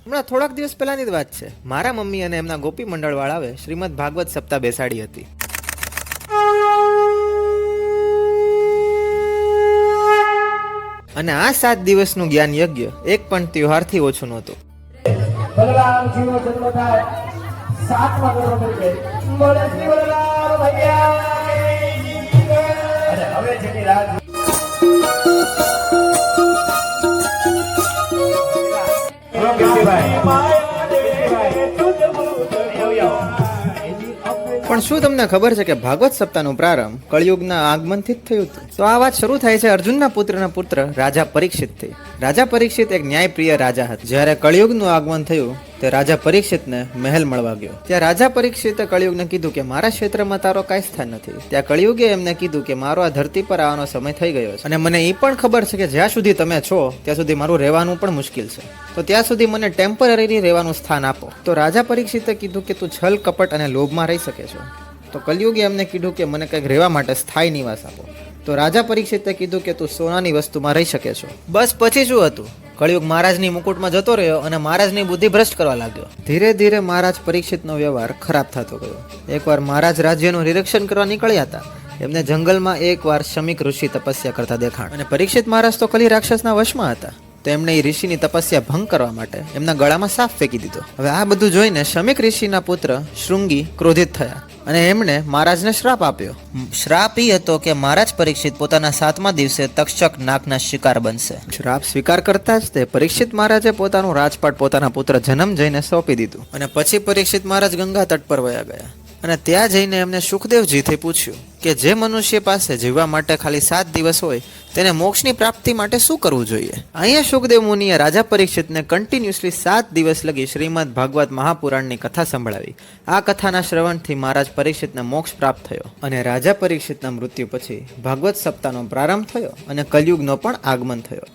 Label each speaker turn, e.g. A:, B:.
A: હમણાં થોડાક દિવસ પહેલાની જ વાત છે. મારા મમ્મી અને એમના ગોપી મંડળ વાળાએ શ્રીમદ ભાગવત સપ્તાહ બેસાડી હતી. અને આ 7 દિવસનું જ્ઞાન યજ્ઞ એક પણ તહેવારથી ઓછું નહોતું.
B: બલરામજીનો જન્મ થાય 7મા વર્ષે બોલે શ્રી બલરામ ભૈયા. અને હવે જેની રાહ
A: પણ શું તમને ખબર છે કે ભાગવત સપ્તાહનો પ્રારંભ કળિયુગના આગમનથી જ થયું હતું? તો આ વાત શરૂ થાય છે અર્જુનના પુત્રના પુત્ર રાજા પરીક્ષિતથી. રાજા પરીક્ષિત એક ન્યાયપ્રિય રાજા હતા. જ્યારે કળિયુગનું આગમન થયું તે રાજા પરીક્ષિતને મહેલ મળવા ગયો. ત્યાં રાજા પરીક્ષિતે કળિયુગને કીધું કે મારા ક્ષેત્રમાં તારો કાંઈ સ્થાન નથી. ત્યાં કળિયુગે એમને કીધું કે મારો આ ધરતી પર આવવાનો સમય થઈ ગયો છે અને મને એ પણ ખબર છે કે જ્યાં સુધી તમે છો ત્યાં સુધી મારું રહેવાનું પણ મુશ્કેલ છે. તો ત્યાં સુધી મને ટેમ્પરરી રહેવાનું સ્થાન આપો. તો રાજા પરીક્ષિતે કીધું કે તું છલ કપટ અને લોભમાં રહી શકે છો. તો કલયુગે એમને કીધું કે મને કંઈક રહેવા માટે સ્થાયી નિવાસ આપો. તો રાજા પરીક્ષિતે કીધું કે તું સોનાની વસ્તુમાં રહી શકે છો. બસ પછી શું હતું? કળિયુગ મહારાજની મુકુટમાં જતો રહ્યો અને મહારાજની બુદ્ધિ ભ્રષ્ટ કરવા લાગ્યો. ધીરે ધીરે મહારાજ પરીક્ષિતનો વ્યવહાર ખરાબ થતો ગયો. એકવાર મહારાજ રાજ્યનું નિરીક્ષણ કરવા નીકળ્યા હતા. એમને જંગલમાં એકવાર શમિક ઋષિ તપસ્યા કરતા દેખાણ અને પરીક્ષિત મહારાજ તો કલી રાક્ષસના વશમાં હતા. તો એમણે એ ઋષિની તપસ્યા ભંગ કરવા માટે એમના ગળામાં સાપ ફેંકી દીધો. હવે આ બધું જોઈને શમિક ઋષિના પુત્ર શૃંગી ક્રોધિત થયા અને એમણે મહારાજને શ્રાપ આપ્યો. શ્રાપ એ હતો કે મહારાજ પરીક્ષિત પોતાના 7મા દિવસે તક્ષક નાગના શિકાર બનશે. શ્રાપ સ્વીકાર કરતા જ તે પરીક્ષિત મહારાજે પોતાનું રાજપાટ પોતાના પુત્ર જન્મ જઈને સોંપી દીધું અને પછી પરીક્ષિત મહારાજ ગંગા તટ પર વયા ગયા અને ત્યાં જઈને એમને સુખદેવજીથી પૂછ્યું કે જે મનુષ્ય પાસે જીવવા માટે ખાલી 7 દિવસ હોય તેને મોક્ષની પ્રાપ્તિ માટે શું કરવું જોઈએ? અહીંયા સુખદેવ મુનિએ રાજા પરીક્ષિતને કન્ટિન્યુઅસલી 7 દિવસ લગી શ્રીમદ ભાગવત મહાપુરાણની કથા સંભળાવી. આ કથાના શ્રવણથી મહારાજ પરીક્ષિતને મોક્ષ પ્રાપ્ત થયો અને રાજા પરીક્ષિતના મૃત્યુ પછી ભાગવત સપ્તાહનો પ્રારંભ થયો અને કલયુગનો પણ આગમન થયો.